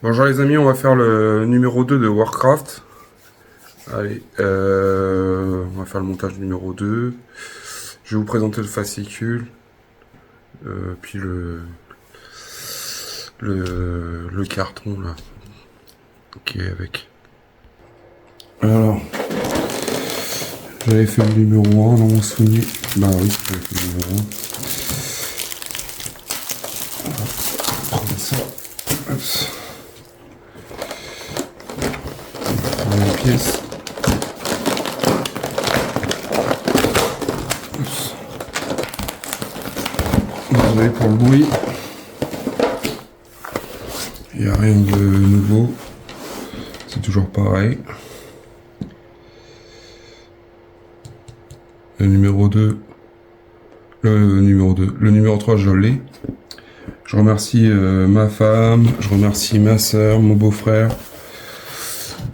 Bonjour les amis, on va faire le numéro 2 de Warcraft. Allez, on va faire le montage numéro 2. Je vais vous présenter le fascicule, puis le carton là, qui est avec. Alors, j'avais fait le numéro 1 dans mon souvenir. Bah oui, j'avais fait le numéro 1. On va prendre ça. Hop. On prend la pièce. Désolé pour le bruit. Il n'y a rien de nouveau. C'est toujours pareil. Le numéro 2. Le numéro 3, je l'ai. Je remercie ma femme, je remercie ma soeur, mon beau-frère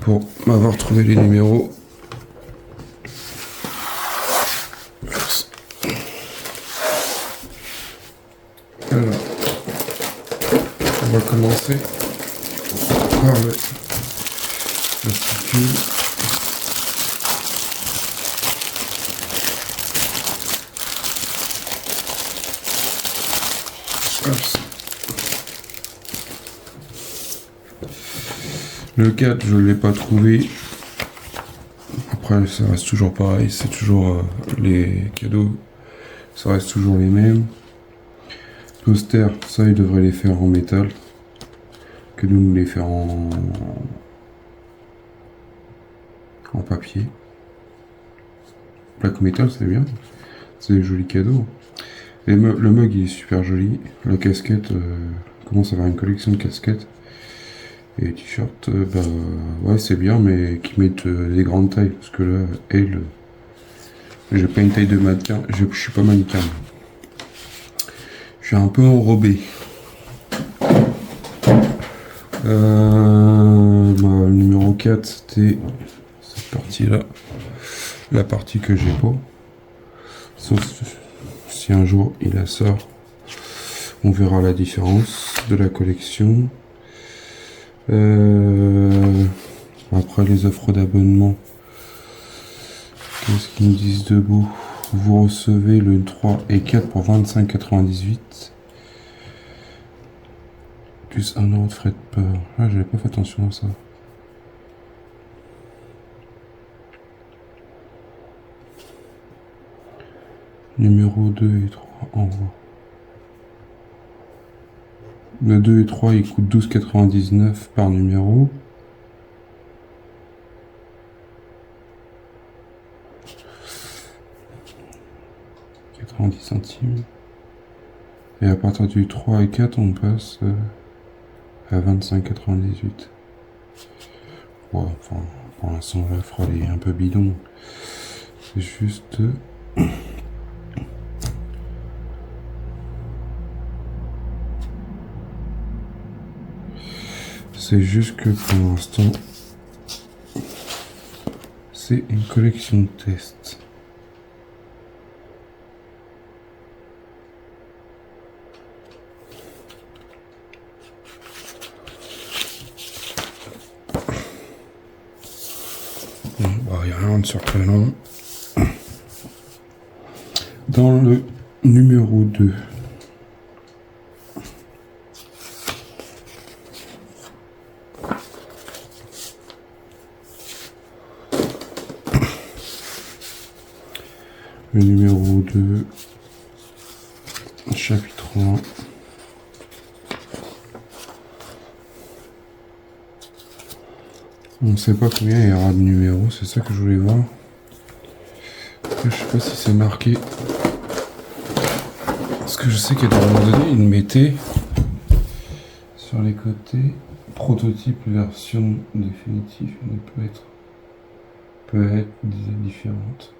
pour m'avoir trouvé les numéros. Alors, on va commencer par le fascicule. Le 4, je ne l'ai pas trouvé. Après, ça reste toujours pareil. C'est toujours les cadeaux. Ça reste toujours les mêmes. Poster, ça, ils devraient les faire en métal. Que nous les faire en papier. Plaque métal, c'est bien. C'est des jolis cadeaux. Et le mug, il est super joli. La casquette, commence à avoir une collection de casquettes. Et les t-shirts, bah ouais, c'est bien, mais qui mettent des grandes tailles. Parce que là, elle, j'ai pas une taille de mannequin. Je suis pas mannequin. Je suis un peu enrobé. Le numéro 4, c'était cette partie-là. La partie que j'ai pas. Sauf si un jour il la sort. On verra la différence de la collection. Après les offres d'abonnement, qu'est-ce qu'ils me disent debout? Vous recevez le 3 et 4 pour 25,98 plus 1 euro de frais de port. Ah, j'avais pas fait attention à ça. Numéro 2 et 3 envoi. Le 2 et 3 ils coûtent 12,99 par numéro. Centimes. Et à partir du 3 et 4, on passe à 25,98. Ouais, enfin, pour l'instant, l'offre elle est un peu bidon. C'est juste. C'est juste que pour l'instant, c'est une collection de tests. Bon, bah, il n'y a rien de surprenant. Dans le numéro 2, le numéro 2, chapitre 1. On ne sait pas combien il y aura de numéros, c'est ça que je voulais voir. Je sais pas si c'est marqué. Parce que je sais qu'à un moment donné, ils mettaient sur les côtés prototype version définitive, mais peut être différente.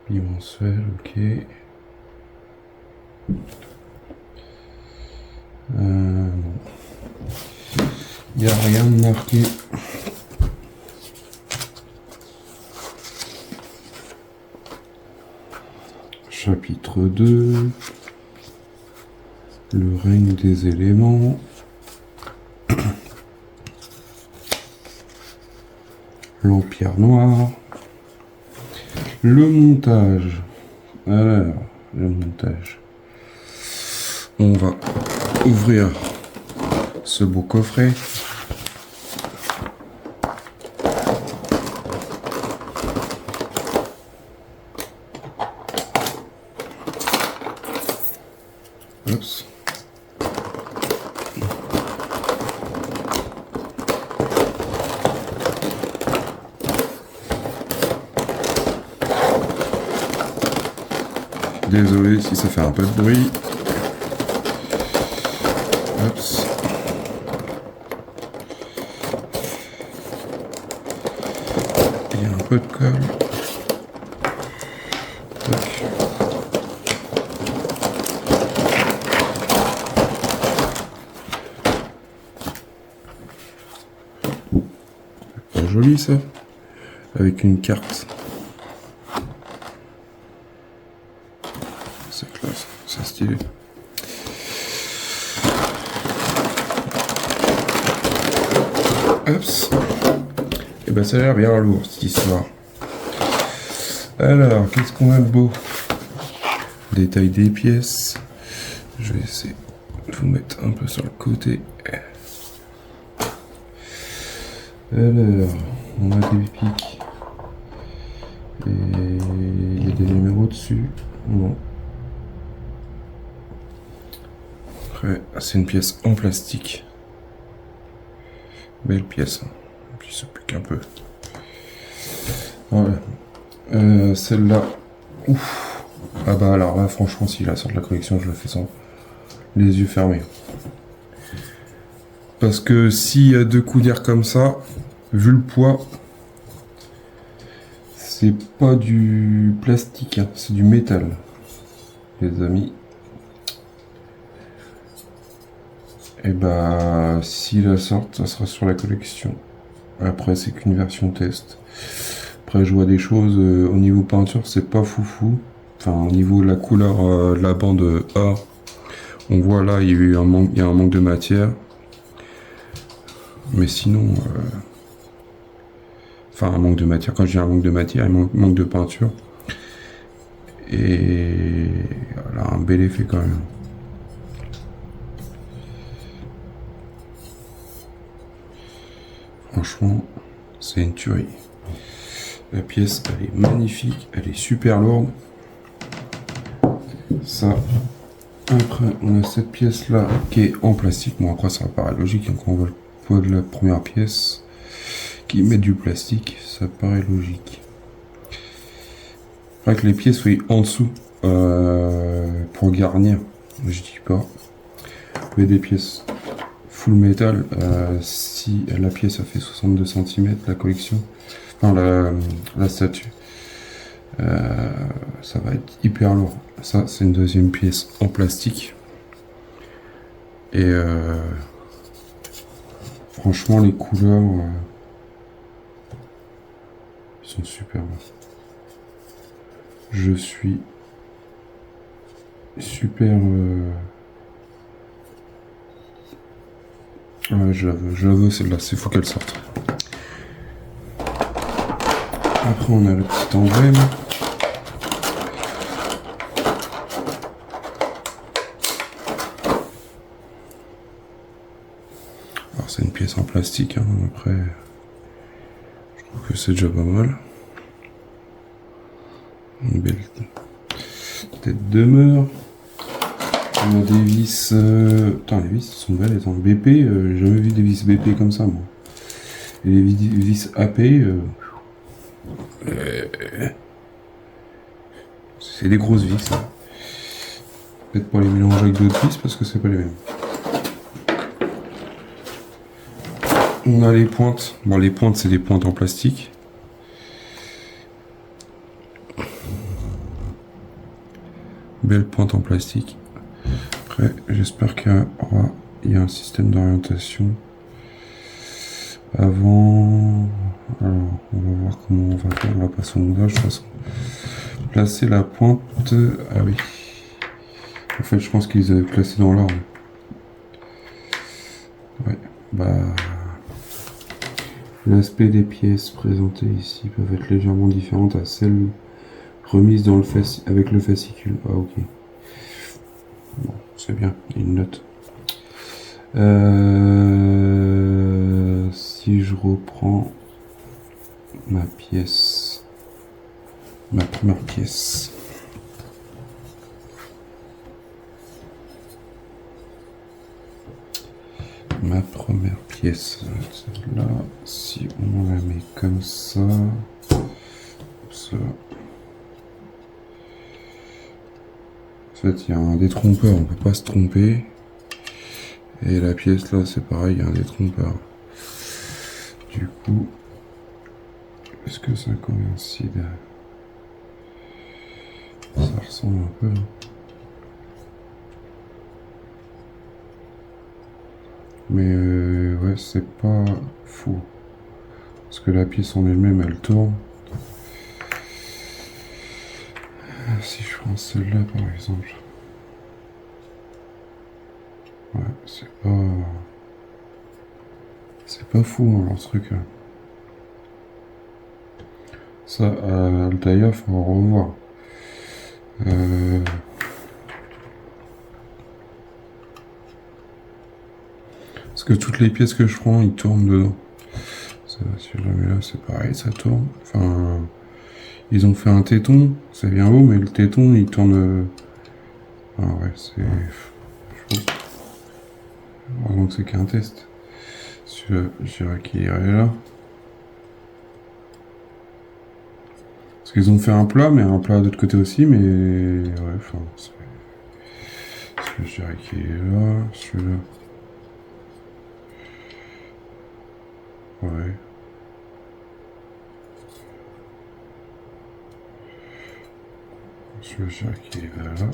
Bimensuel, ok. Bon. Il n'y a rien de marqué. Chapitre 2. Le règne des éléments. L'Empire noir. Le montage. Alors, le montage. On va ouvrir ce beau coffret. Oups. Désolé si ça fait un peu de bruit. Oups. Il y a un peu de colle. Tac. Pas joli ça. Avec une carte. C'est classe, c'est stylé. Oups. Et ben ça a l'air bien lourd cette histoire. Alors, qu'est-ce qu'on a de beau? Détail des pièces. Je vais essayer de vous mettre un peu sur le côté. Alors, on a des pics. Et il y a des numéros dessus. Non. Après, c'est une pièce en plastique. Belle pièce. Et puis ça pique un peu. Voilà. Celle-là. Ouf. Ah bah alors là, franchement, si je la sors de la collection, je le fais sans les yeux fermés. Parce que s'il y a deux coups d'air comme ça, vu le poids, c'est pas du plastique, hein, c'est du métal, les amis. Et bah, s'ils la sortent, ça sera sur la collection. Après, c'est qu'une version test. Après, je vois des choses au niveau peinture, c'est pas foufou. Enfin, au niveau de la couleur de la bande or, on voit là, il y a eu un manque de matière. Mais sinon, enfin, un manque de matière. Quand je dis un manque de matière, il manque de peinture. Et voilà, un bel effet quand même. Franchement, c'est une tuerie. La pièce, elle est magnifique, elle est super lourde. Ça. Après, on a cette pièce-là qui est en plastique. Bon, après, ça paraît logique. Quand on voit le poids de la première pièce qui met du plastique, ça paraît logique. Après que les pièces soient en dessous pour garnir, je dis pas. Mais des pièces full métal, si la pièce a fait 62 cm, la collection, enfin la statue, ça va être hyper lourd. Ça, c'est une deuxième pièce en plastique. Et franchement, les couleurs, ils sont super beaux. Je suis super... ouais, je la veux celle-là, c'est faut qu'elle sorte. Après, on a le petit emblème. Alors, c'est une pièce en plastique, hein. Après, je trouve que c'est déjà pas mal. Une belle tête de meur. On a des vis... Putain, les vis sont belles. Attends, BP, j'ai jamais vu des vis BP comme ça, moi. Et les vis AP... c'est des grosses vis, hein. Peut-être pas les mélanger avec d'autres vis, parce que c'est pas les mêmes. On a les pointes. Bon, les pointes, c'est des pointes en plastique. Belle pointe en plastique. Après, j'espère qu'il y a un système d'orientation. Avant... Alors, on va voir comment on va faire. On va passer au montage de toute façon. Placer la pointe... Ah oui. En fait, je pense qu'ils les avaient placés dans l'ordre. Ouais, bah... L'aspect des pièces présentées ici peuvent être légèrement différentes à celles remises dans avec le fascicule. Ah, ok. Bon, c'est bien, il y a une note. Si je reprends ma pièce, ma première pièce. Ma première pièce, là, si on la met comme ça, en fait, il y a un détrompeur, on peut pas se tromper. Et la pièce là, c'est pareil, il y a un détrompeur. Du coup, est-ce que ça coïncide? Ça ressemble un peu. Mais ouais, c'est pas fou. Parce que la pièce en elle-même, elle tourne. Si je prends celle-là par exemple. Ouais, c'est pas... C'est pas fou, hein, leur truc. Ça, Altaïa, faut en revoir. Parce que toutes les pièces que je prends, ils tournent dedans. Ça, si je la mets là, c'est pareil, ça tourne. Enfin, ils ont fait un téton, c'est bien beau, mais le téton, il tourne... Ah ouais, c'est... Heureusement que c'est qu'un test. Je dirais qu'il irait là. Parce qu'ils ont fait un plat, mais un plat de l'autre côté aussi, mais... Ouais, enfin... Je dirais qu'il est là, celui-là. Ouais. Je dirais qu'il est là.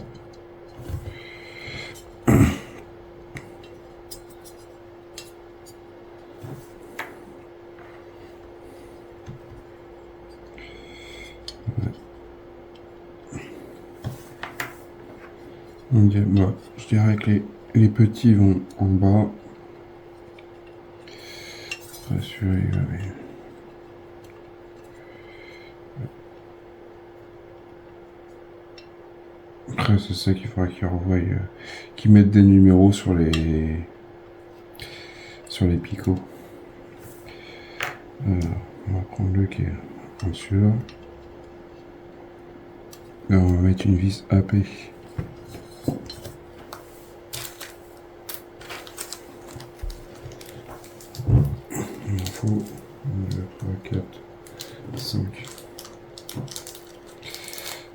Ok, bah, je dirais que les petits vont en bas. Après, celui-là, il va bien. Après, c'est ça qu'il faudra qu'ils revoient, qu'ils mettent des numéros sur les picots. Alors, on va prendre le qui est celui-là. Et on va mettre une vis AP. Il en faut 1, 2, 3, 4, 5.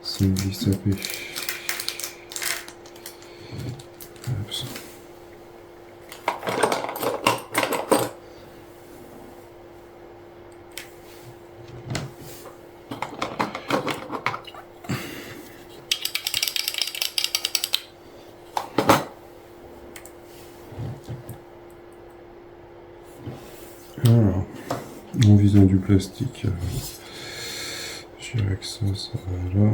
5 vis AP. Voilà, en visant du plastique, je dirais que ça va là.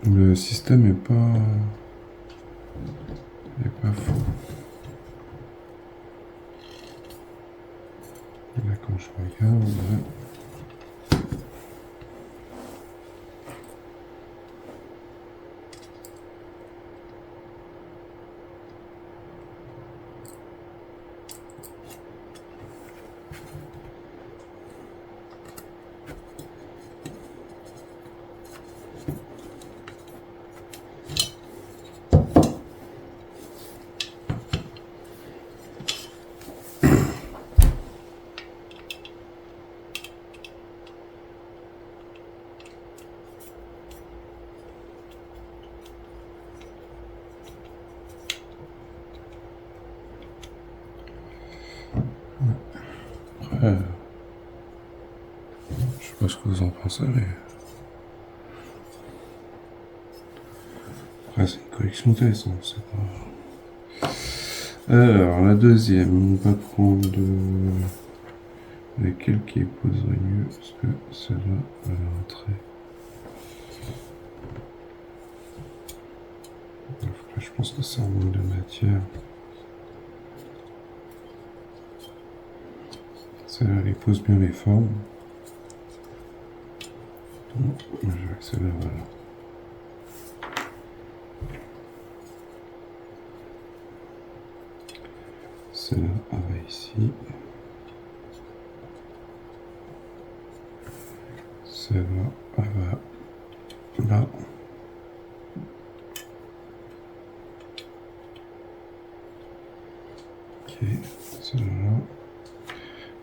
Le système est pas fou. Là, quand je regarde, ouais. Après, je sais pas ce que vous en pensez, mais après c'est une collection test, hein, c'est pas... Alors, la deuxième, on va prendre Lequel qui poserait mieux? Parce que celle-là, elle a un trait. Je pense que c'est un manque de matière. Celle-là, elle pose bien les formes. Donc, je vais accélérer, voilà. Celle-là, elle va ici. Celle-là, elle va là. Ok, celle-là.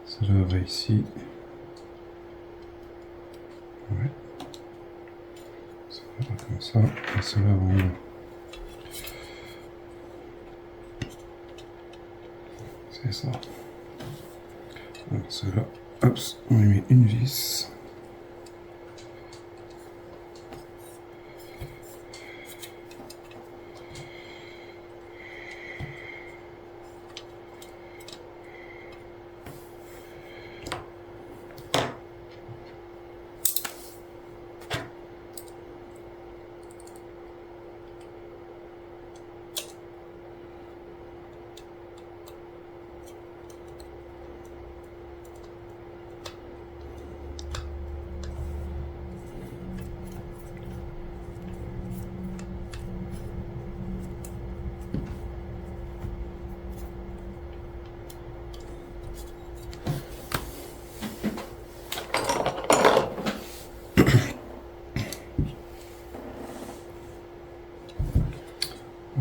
Celle-là va ici. Ouais. Ça va comme ça. Et celle-là va en bas. C'est ça. Alors celle-là, hop, on lui met une vis.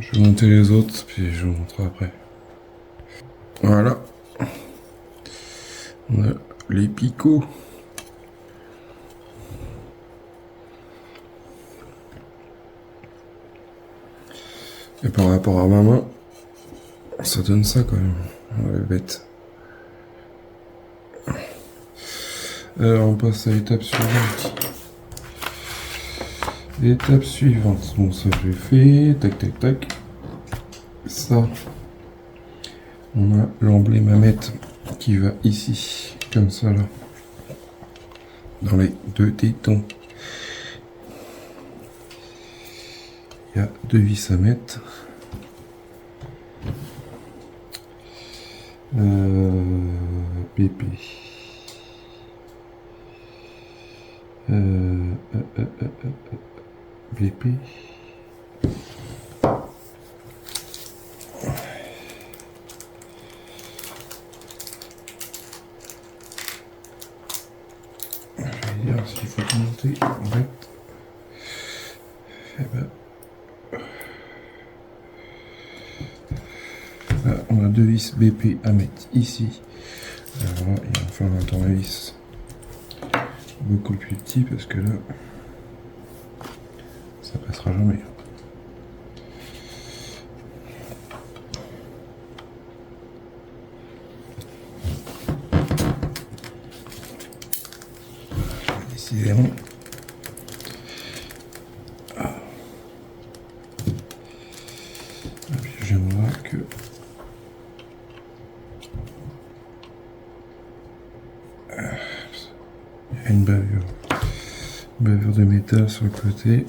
Je vais monter les autres, puis je vous montrerai après. Voilà. On a les picots. Et par rapport à ma main, ça donne ça quand même. Ouais, bête. Alors on passe à l'étape suivante. L'étape suivante. Bon, ça je l'ai fait. Tac, tac, tac. Ça. On a l'emblémamètre qui va ici. Comme ça là. Dans les deux tétons. Il y a deux vis à mettre. BP. BP. Je vais dire s'il faut monter en fait. Eh ben, là, on a deux vis BP à mettre ici. Alors là, il va falloir un tournevis beaucoup plus petit parce que là, ça passera jamais. Décidément. Et puis je viens de voir que il y a une bavure. Une bavure de métal sur le côté.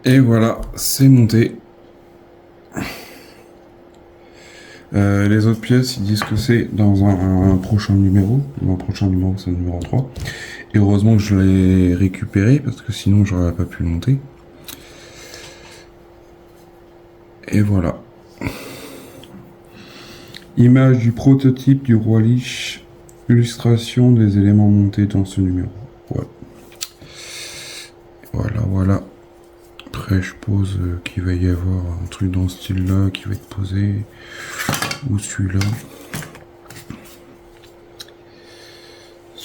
Et voilà, c'est monté. Les autres pièces, ils disent que c'est dans un prochain numéro. Mon prochain numéro, c'est le numéro 3. Et heureusement que je l'ai récupéré, parce que sinon, j'aurais pas pu le monter. Et voilà. Image du prototype du roi Lich. Illustration des éléments montés dans ce numéro. Ouais. Voilà, voilà. Après, je pose qu'il va y avoir un truc dans ce style-là qui va être posé. Ou celui-là.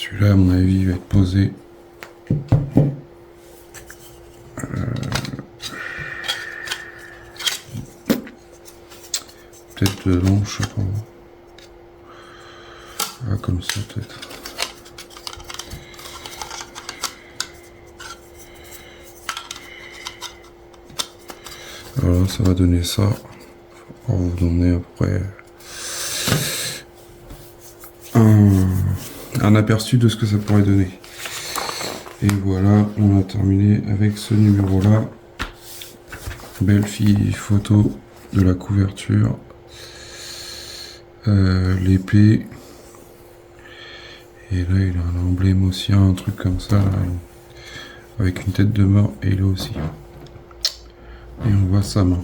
Celui-là, à mon avis, il va être posé. Peut-être dedans, je sais pas. Ah, comme ça, peut-être. Voilà, ça va donner ça. Pour vous donner à peu près un aperçu de ce que ça pourrait donner. Et voilà, on a terminé avec ce numéro-là. Belle photo de la couverture. L'épée. Et là, il a un emblème aussi, un truc comme ça, là, avec une tête de mort, et là aussi. Et on voit sa main,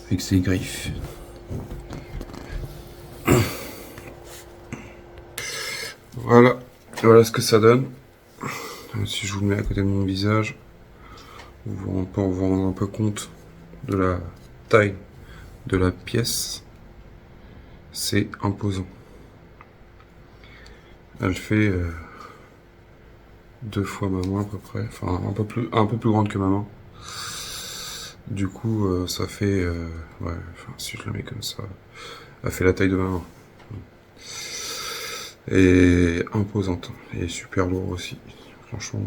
avec ses griffes. Voilà, voilà ce que ça donne. Si je vous le mets à côté de mon visage, on peut en rendre un peu compte de la taille de la pièce. C'est imposant. Elle fait 2 fois ma main à peu près, enfin un peu plus grande que ma main. Du coup, ça fait, ouais, enfin, si je la mets comme ça, elle fait la taille de ma main. Et imposante, et super lourd aussi. Franchement,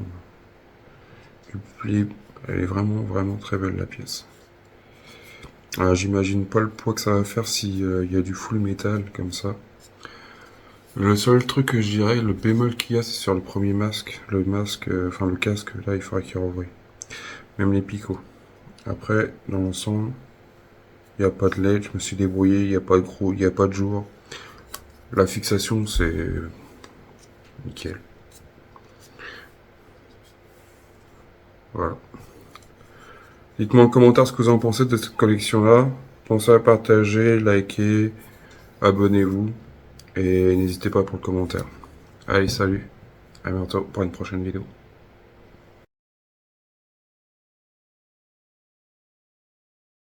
du pli, elle est vraiment, vraiment très belle la pièce. J'imagine pas le poids que ça va faire si y a du full métal comme ça. Le seul truc que je dirais, le bémol qu'il y a, c'est sur le premier masque. Le masque, enfin le casque, là, il faudrait qu'il revoie. Même les picots. Après, dans l'ensemble, il n'y a pas de LED, je me suis débrouillé, il n'y a pas de gros, il n'y a pas de jour. La fixation, c'est nickel. Voilà. Dites-moi en commentaire ce que vous en pensez de cette collection-là. Pensez à partager, liker, abonnez-vous. Et n'hésitez pas pour le commentaire. Allez, salut. À bientôt pour une prochaine vidéo.